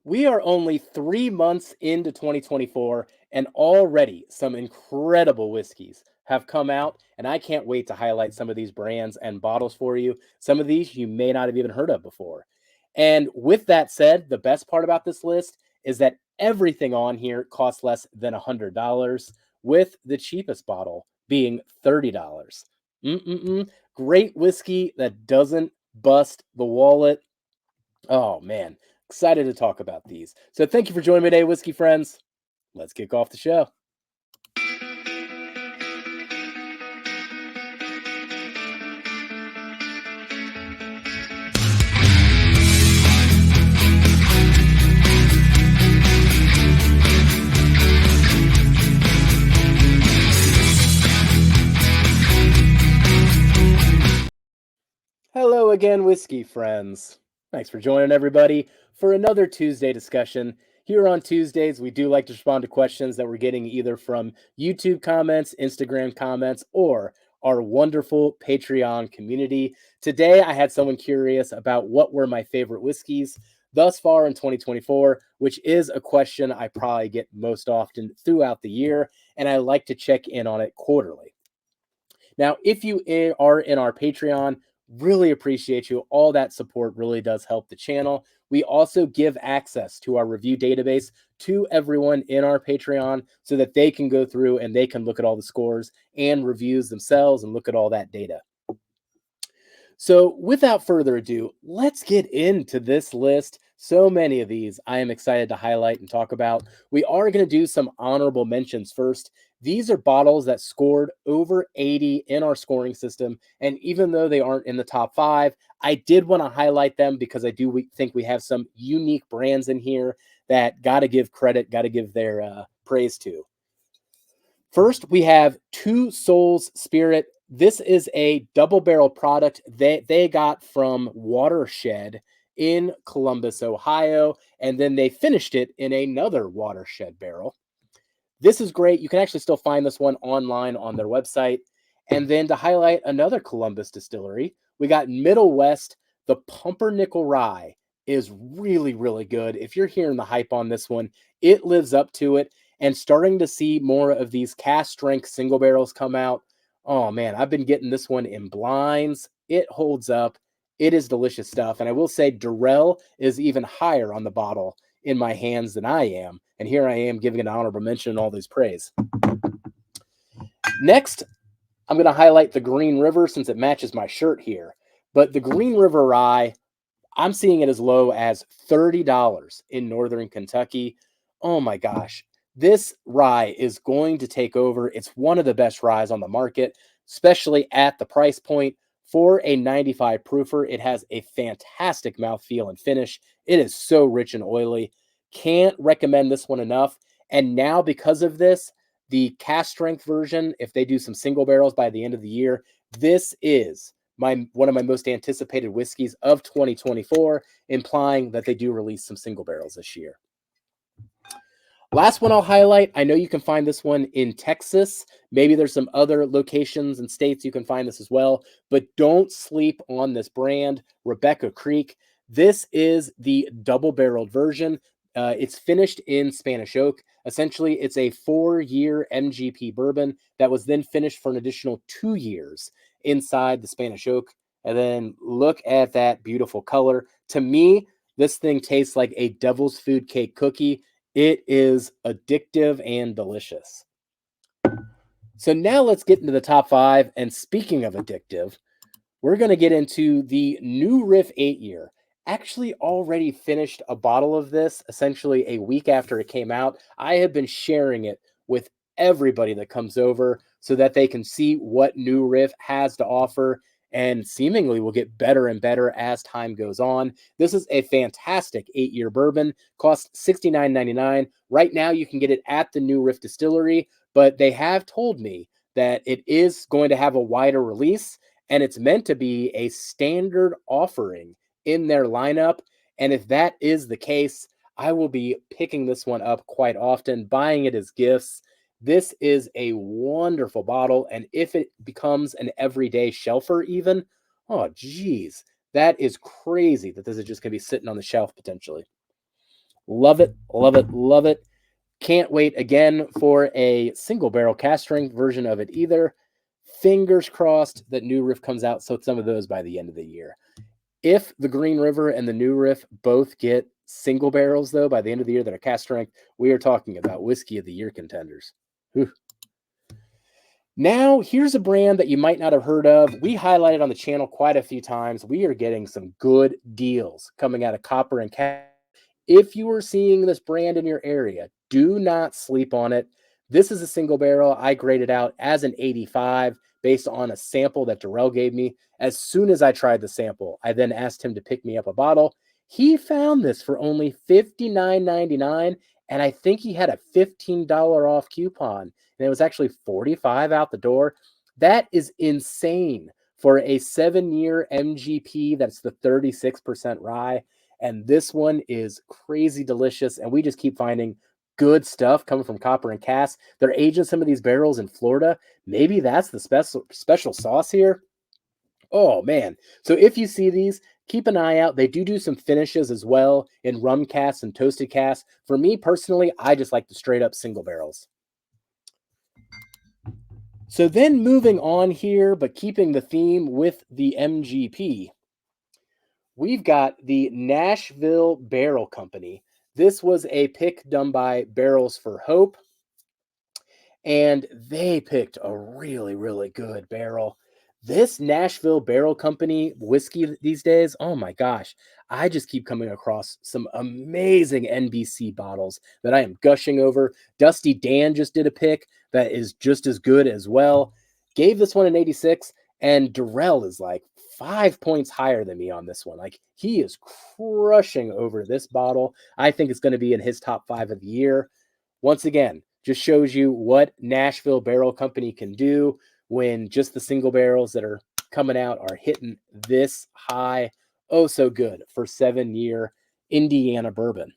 We are only 3 months into 2024, and already some incredible whiskeys have come out. And I can't wait to highlight some of these brands and bottles for you. Some of these you may not have even heard of before. And with that said, the best part about this list is that everything on here costs less than $100, with the cheapest bottle being $30. Mm-mm-mm. Great whiskey that doesn't bust the wallet. Oh man, excited to talk about these. So thank you for joining me today, whiskey friends. Let's kick off the show. Hello again, whiskey friends. Thanks for joining everybody for another Tuesday discussion. Here on Tuesdays, we do like to respond to questions that we're getting either from YouTube comments, Instagram comments, or our wonderful Patreon community. Today, I had someone curious about what were my favorite whiskeys thus far in 2024, which is a question I probably get most often throughout the year, and I like to check in on it quarterly. Now, if you are in our Patreon, really appreciate you. All that support really does help the channel. We also give access to our review database to everyone in our Patreon so that they can go through and they can look at all the scores and reviews themselves and look at all that data. So, without further ado, let's get into this list. So many of these I am excited to highlight and talk about. We are going to do some honorable mentions first. These are bottles that scored over 80 in our scoring system. And even though they aren't in the top five, I did want to highlight them because I do think we have some unique brands in here that got to give credit, got to give their praise to. First, we have Two Souls Spirit. This is a double barrel product that they got from Watershed in Columbus, Ohio, and then they finished it in another Watershed barrel. This is great. You can actually still find this one online on their website. And then to highlight another Columbus distillery, we got Middle West. The Pumpernickel Rye is really, really good. If you're hearing the hype on this one, it lives up to it. And starting to see more of these cast strength single barrels come out. Oh man, I've been getting this one in blinds. It holds up. It is delicious stuff. And I will say Durrell is even higher on the bottle in my hands than I am. And here I am giving an honorable mention and all this praise. Next, I'm going to highlight the Green River since it matches my shirt here. But the Green River Rye, I'm seeing it as low as $30 in Northern Kentucky. Oh my gosh. This rye is going to take over. It's one of the best ryes on the market, especially at the price point. For a 95 proofer, it has a fantastic mouthfeel and finish. It is so rich and oily. Can't recommend this one enough. And now, because of this, the cast strength version, if they do some single barrels by the end of the year, this is one of my most anticipated whiskeys of 2024, implying that they do release some single barrels this year. Last one I'll highlight. I know you can find this one in Texas. Maybe there's some other locations and states you can find this as well, but don't sleep on this brand, Rebecca Creek. This is the double-barreled version. It's finished in Spanish oak. Essentially, it's a 4-year MGP bourbon that was then finished for an additional 2 years inside the Spanish oak. And then look at that beautiful color. To me, this thing tastes like a devil's food cake cookie. It is addictive and delicious. So now let's get into the top five. And speaking of addictive, we're going to get into the New Riff 8-year. Actually already finished a bottle of this essentially a week after it came out. I have been sharing it with everybody that comes over so that they can see what New Riff has to offer, and seemingly will get better and better as time goes on. This is a fantastic 8-year bourbon, costs $69.99. Right now you can get it at the New Riff Distillery, but they have told me that it is going to have a wider release, and it's meant to be a standard offering in their lineup. And if that is the case, I will be picking this one up quite often, buying it as gifts. This is a wonderful bottle, and if it becomes an everyday shelfer even, oh geez, that is crazy that this is just going to be sitting on the shelf potentially. Love it, love it, love it. Can't wait again for a single barrel cask strength version of it either. Fingers crossed that New Riff comes out, so some of those by the end of the year. If the Green River and the New Riff both get single barrels, though, by the end of the year that are cask strength, we are talking about whiskey of the year contenders. Whew. Now, here's a brand that you might not have heard of. We highlighted on the channel quite a few times. We are getting some good deals coming out of Copper and Cask. If you are seeing this brand in your area, do not sleep on it. This is a single barrel. I graded out as an 85 based on a sample that Darrell gave me. As soon as I tried the sample, I then asked him to pick me up a bottle. He found this for only $59.99, and I think he had a $15 off coupon, and it was actually $45 out the door. That is insane for a 7-year MGP. That's the 36% rye. And this one is crazy delicious. And we just keep finding good stuff coming from Copper and Cask. They're aging some of these barrels in Florida. Maybe that's the special sauce here. Oh, man. So if you see these, keep an eye out. They do some finishes as well in rum casks and toasted casks. For me personally, I just like the straight up single barrels. So then moving on here, but keeping the theme with the MGP, we've got the Nashville Barrel Company. This was a pick done by Barrels for Hope, and they picked a really, really good barrel. This Nashville Barrel Company whiskey these days, oh my gosh, I just keep coming across some amazing NBC bottles that I am gushing over. Dusty Dan just did a pick that is just as good as well. Gave this one an 86, and Darrell is like 5 points higher than me on this one. Like, he is crushing over this bottle. I think it's going to be in his top 5 of the year. Once again, just shows you what Nashville Barrel Company can do when just the single barrels that are coming out are hitting this high. Oh, so good for 7-year Indiana bourbon.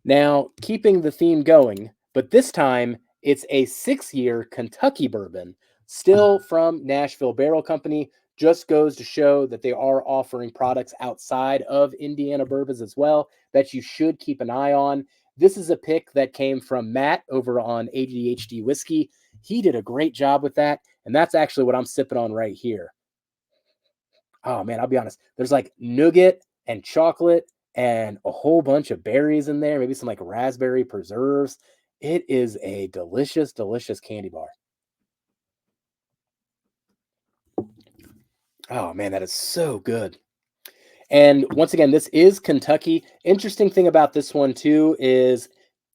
Now, keeping the theme going, but this time it's a 6-year Kentucky bourbon, still from Nashville Barrel Company. Just goes to show that they are offering products outside of Indiana bourbons as well that you should keep an eye on. This is a pick that came from Matt over on ADHD Whiskey. He did a great job with that, and that's actually what I'm sipping on right here. Oh, man, I'll be honest. There's like nougat and chocolate and a whole bunch of berries in there, maybe some like raspberry preserves. It is a delicious, delicious candy bar. Oh, man, that is so good. And once again, this is Kentucky. Interesting thing about this one, too, is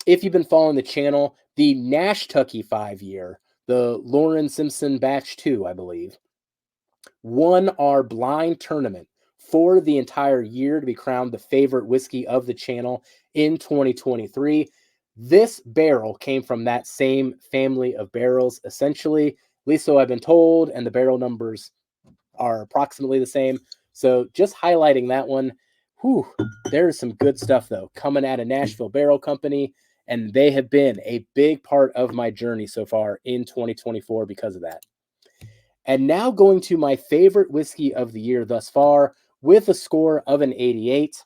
if you've been following the channel, the Nashtucky 5-year, the Lauren Simpson Batch 2, I believe, won our blind tournament for the entire year to be crowned the favorite whiskey of the channel in 2023. This barrel came from that same family of barrels, essentially, at least so I've been told, and the barrel numbers are approximately the same. So just highlighting that one. Whew, there's some good stuff, though, coming out of Nashville Barrel Company, and they have been a big part of my journey so far in 2024 because of that. And now going to my favorite whiskey of the year thus far with a score of an 88,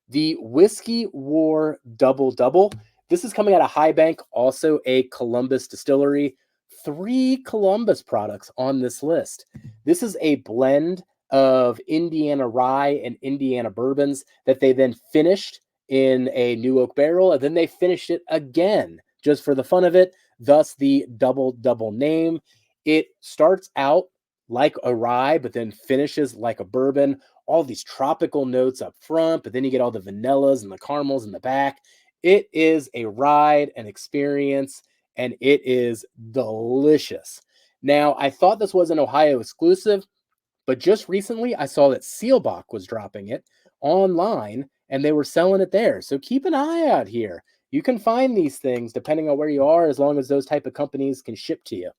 the Whiskey War Double Double. This is coming out of High Bank, also a Columbus distillery. 3 Columbus products on this list. This is a blend of Indiana rye and Indiana bourbons that they then finished in a new oak barrel, and then they finished it again just for the fun of it, thus the double double name. It starts out like a rye, but then finishes like a bourbon. All these tropical notes up front, but then you get all the vanillas and the caramels in the back. It is a ride, an experience, and it is delicious. Now, I thought this was an Ohio exclusive, but just recently I saw that Seelbach was dropping it online and they were selling it there. So keep an eye out here. You can find these things depending on where you are, as long as those type of companies can ship to you.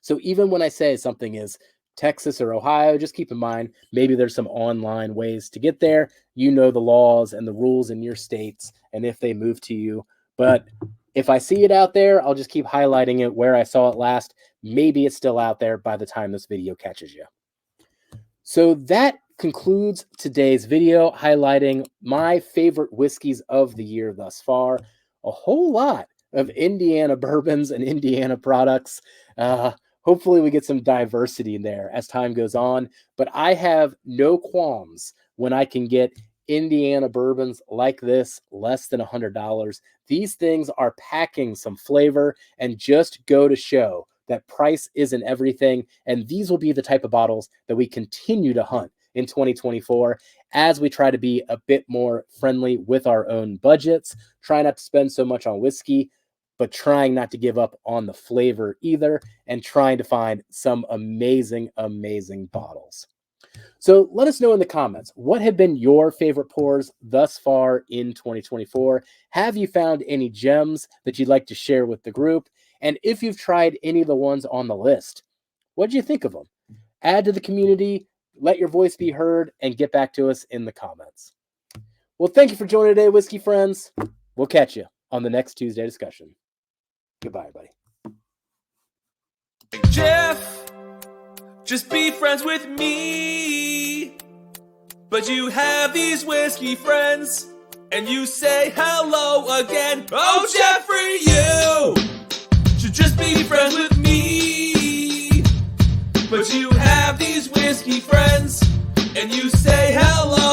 So even when I say something is Texas or Ohio, just keep in mind, maybe there's some online ways to get there. You know the laws and the rules in your states and if they move to you. But if I see it out there, I'll just keep highlighting it where I saw it last. Maybe it's still out there by the time this video catches you. So that concludes today's video highlighting my favorite whiskeys of the year thus far. A whole lot of Indiana bourbons and Indiana products. Hopefully we get some diversity in there as time goes on, but I have no qualms when I can get Indiana bourbons like this, less than $100. These things are packing some flavor and just go to show that price isn't everything. And these will be the type of bottles that we continue to hunt in 2024 as we try to be a bit more friendly with our own budgets, try not to spend so much on whiskey, but trying not to give up on the flavor either, and trying to find some amazing, amazing bottles. So let us know in the comments, what have been your favorite pours thus far in 2024? Have you found any gems that you'd like to share with the group? And if you've tried any of the ones on the list, what did you think of them? Add to the community, let your voice be heard, and get back to us in the comments. Well, thank you for joining today, whiskey friends. We'll catch you on the next Tuesday discussion. Goodbye, everybody. Jeff, just be friends with me. But you have these whiskey friends, and you say hello again. Oh, Jeffrey, you should just be friends with me. But you have these whiskey friends, and you say hello